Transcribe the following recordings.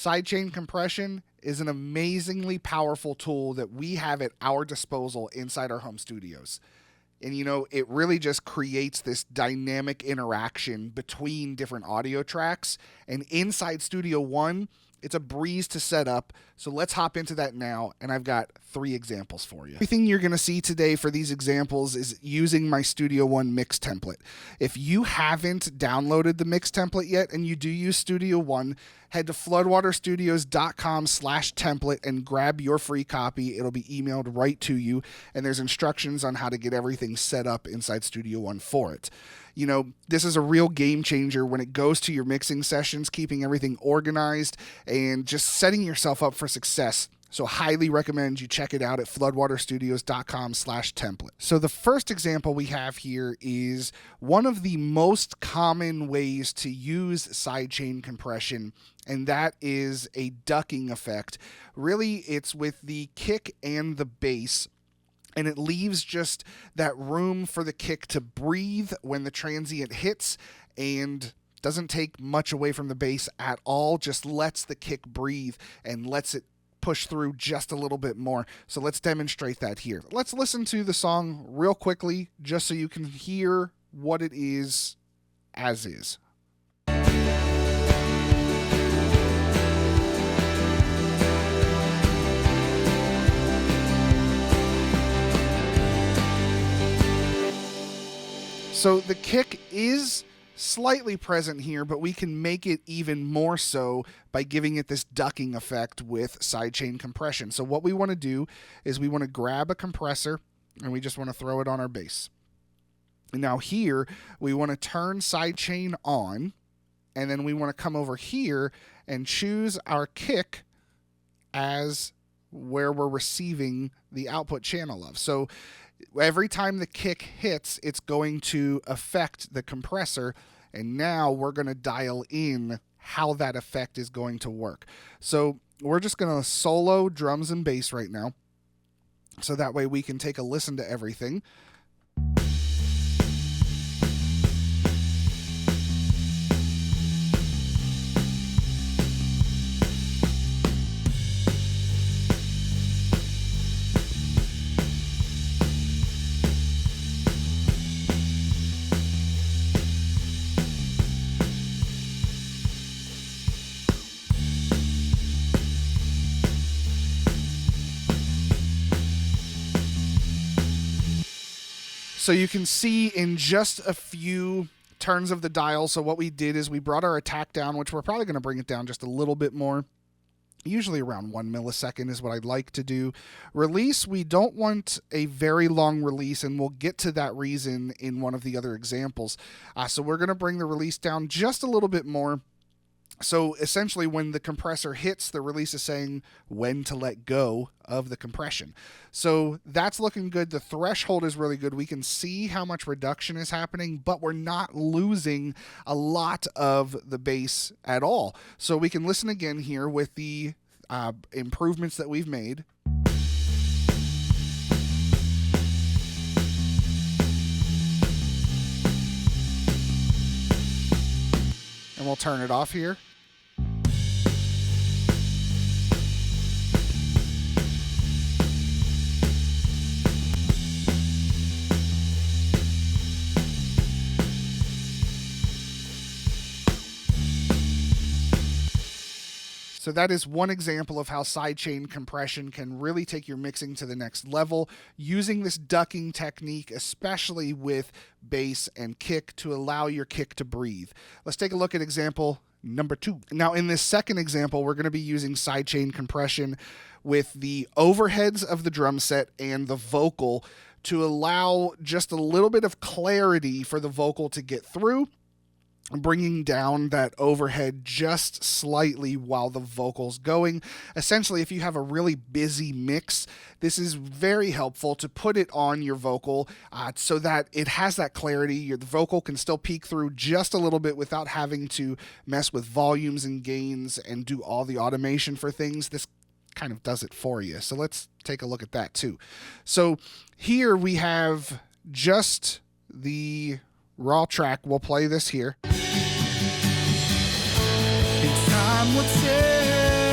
Sidechain compression is an amazingly powerful tool that we have at our disposal inside our home studios. And, it really just creates this dynamic interaction between different audio tracks. And inside Studio One, it's a breeze to set up. So let's hop into that now. And I've got 3 examples for you. Everything you're going to see today for these examples is using my Studio One mix template. If you haven't downloaded the mix template yet and you do use Studio One, head to floodwaterstudios.com/template and grab your free copy. It'll be emailed right to you. And there's instructions on how to get everything set up inside Studio One for it. This is a real game changer when it goes to your mixing sessions, keeping everything organized and just setting yourself up for success. So highly recommend you check it out at floodwaterstudios.com/template. So the first example we have here is one of the most common ways to use sidechain compression, and that is a ducking effect. Really, it's with the kick and the bass. And it leaves just that room for the kick to breathe when the transient hits and doesn't take much away from the bass at all, just lets the kick breathe and lets it push through just a little bit more. So let's demonstrate that here. Let's listen to the song real quickly just so you can hear what it is as is. So the kick is slightly present here, but we can make it even more so by giving it this ducking effect with sidechain compression. So what we want to do is we want to grab a compressor and we just want to throw it on our bass. And now here we want to turn sidechain on, and then we want to come over here and choose our kick as where we're receiving the output channel of. So every time the kick hits, it's going to affect the compressor, and now we're going to dial in how that effect is going to work. So we're just going to solo drums and bass right now, so that way we can take a listen to everything. So you can see in just a few turns of the dial, so what we did is we brought our attack down, which we're probably going to bring it down just a little bit more. Usually around 1 millisecond is what I'd like to do. Release, we don't want a very long release, and we'll get to that reason in one of the other examples. So we're going to bring the release down just a little bit more. So essentially when the compressor hits, the release is saying when to let go of the compression. So that's looking good. The threshold is really good. We can see how much reduction is happening, but we're not losing a lot of the bass at all. So we can listen again here with the improvements that we've made. And we'll turn it off here. So that is one example of how sidechain compression can really take your mixing to the next level, using this ducking technique, especially with bass and kick, to allow your kick to breathe. Let's take a look at example number 2. Now in this second example, we're going to be using sidechain compression with the overheads of the drum set and the vocal to allow just a little bit of clarity for the vocal to get through, bringing down that overhead just slightly while the vocal's going. Essentially, if you have a really busy mix, this is very helpful to put it on your vocal so that it has that clarity. Your vocal can still peek through just a little bit without having to mess with volumes and gains and do all the automation for things. This kind of does it for you. So let's take a look at that too. So here we have just the raw track. We'll play this here. Time will tell.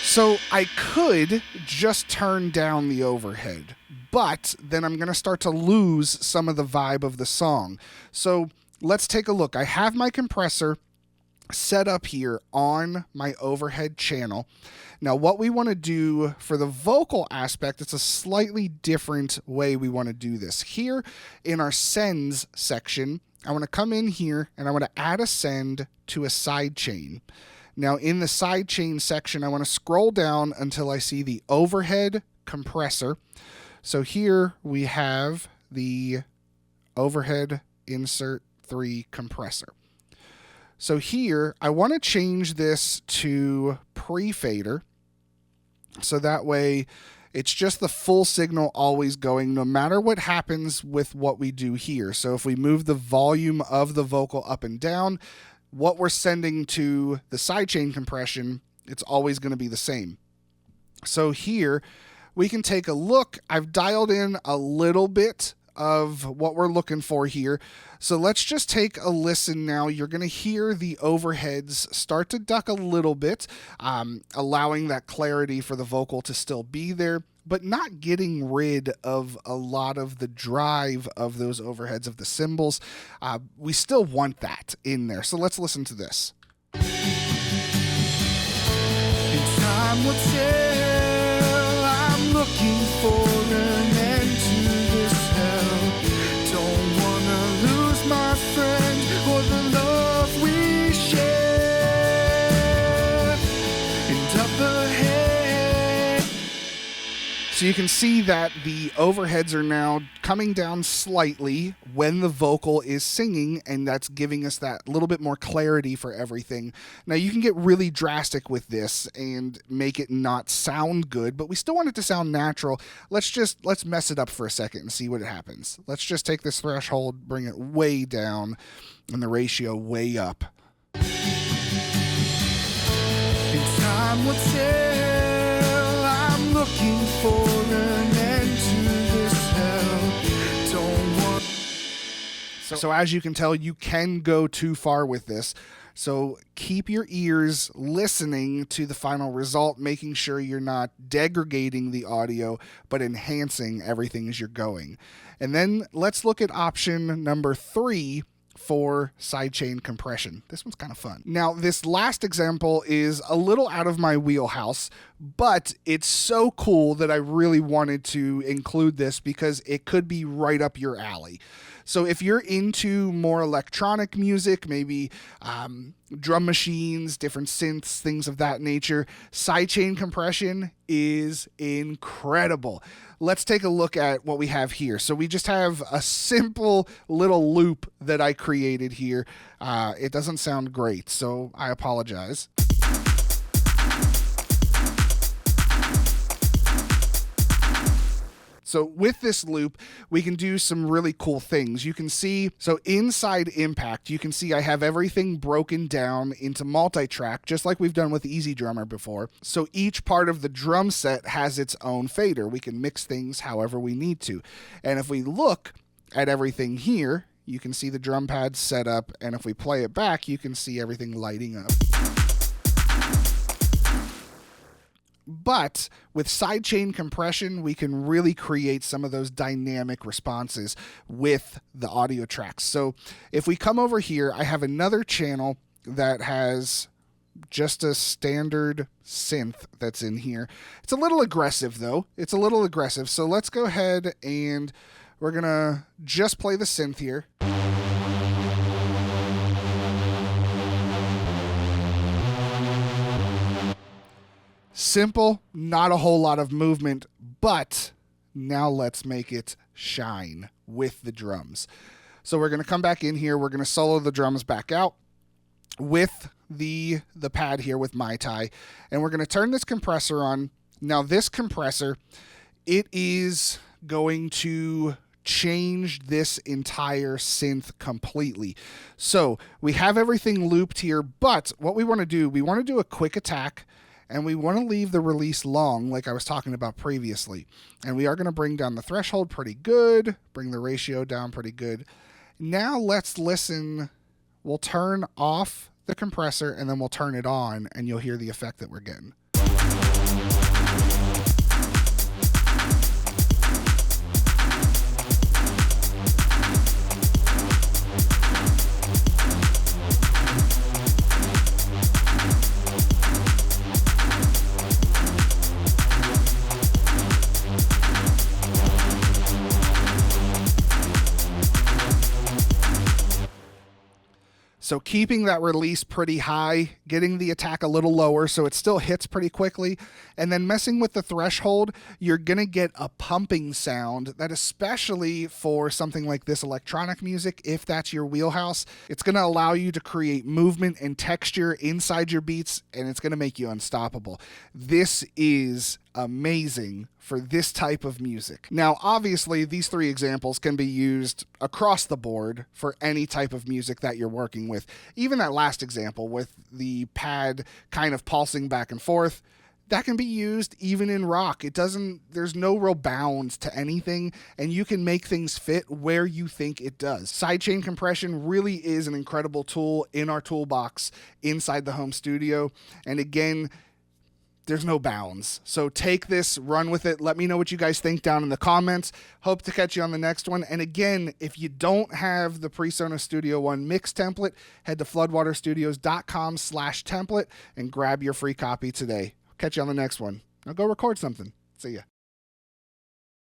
So I could just turn down the overhead, but then I'm going to start to lose some of the vibe of the song. So let's take a look. I have my compressor set up here on my overhead channel. Now, what we want to do for the vocal aspect, it's a slightly different way we want to do this. Here in our sends section, I want to come in here and I want to add a send to a sidechain. Now, in the sidechain section, I want to scroll down until I see the overhead compressor. So here we have the overhead insert 3 compressor. So here, I want to change this to pre-fader. So that way, it's just the full signal always going, no matter what happens with what we do here. So if we move the volume of the vocal up and down, what we're sending to the sidechain compression, it's always going to be the same. So here we can take a look. I've dialed in a little bit of what we're looking for here. So let's just take a listen now. You're going to hear the overheads start to duck a little bit, allowing that clarity for the vocal to still be there, but not getting rid of a lot of the drive of those overheads of the cymbals. We still want that in there. So let's listen to this. And time will tell, I'm looking for an end to this hell. Don't wanna lose my friend or the love we share. And up ahead. So you can see that the overheads are now coming down slightly when the vocal is singing, and that's giving us that little bit more clarity for everything. Now you can get really drastic with this and make it not sound good, but we still want it to sound natural. Let's mess it up for a second and see what happens. Let's just take this threshold, bring it way down, and the ratio way up. And time will tell, I'm looking for an end to this hell. Don't want. So as you can tell, you can go too far with this. So keep your ears listening to the final result, making sure you're not degrading the audio, but enhancing everything as you're going. And then let's look at option number 3 for sidechain compression. This one's kind of fun. Now, this last example is a little out of my wheelhouse, but it's so cool that I really wanted to include this because it could be right up your alley. So if you're into more electronic music, maybe drum machines, different synths, things of that nature, sidechain compression is incredible. Let's take a look at what we have here. So we just have a simple little loop that I created here. It doesn't sound great, so I apologize. So with this loop, we can do some really cool things. You can see, so inside Impact, you can see I have everything broken down into multi-track, just like we've done with Easy Drummer before. So each part of the drum set has its own fader. We can mix things however we need to. And if we look at everything here, you can see the drum pads set up, and if we play it back, you can see everything lighting up. But with sidechain compression, we can really create some of those dynamic responses with the audio tracks. So if we come over here, I have another channel that has just a standard synth that's in here. It's a little aggressive, though. It's a little aggressive. So let's go ahead and we're going to just play the synth here. Simple, not a whole lot of movement, but now let's make it shine with the drums. So we're going to come back in here. We're going to solo the drums back out with the pad here with Mai Tai, and we're going to turn this compressor on. Now this compressor, it is going to change this entire synth completely. So we have everything looped here, but what we want to do a quick attack. And we want to leave the release long, like I was talking about previously. And we are going to bring down the threshold pretty good, bring the ratio down pretty good. Now let's listen. We'll turn off the compressor, and then we'll turn it on, and you'll hear the effect that we're getting. So keeping that release pretty high, getting the attack a little lower so it still hits pretty quickly, and then messing with the threshold, you're going to get a pumping sound that, especially for something like this electronic music, if that's your wheelhouse, it's going to allow you to create movement and texture inside your beats, and it's going to make you unstoppable. This is amazing for this type of music. Now, obviously, these 3 examples can be used across the board for any type of music that you're working with. Even that last example with the pad kind of pulsing back and forth, that can be used even in rock. There's no real bounds to anything, and you can make things fit where you think it does. Sidechain compression really is an incredible tool in our toolbox inside the home studio. And again, there's no bounds. So take this, run with it. Let me know what you guys think down in the comments. Hope to catch you on the next one. And again, if you don't have the PreSonus Studio One mix template, head to floodwaterstudios.com/template and grab your free copy today. Catch you on the next one. Now go record something. See ya.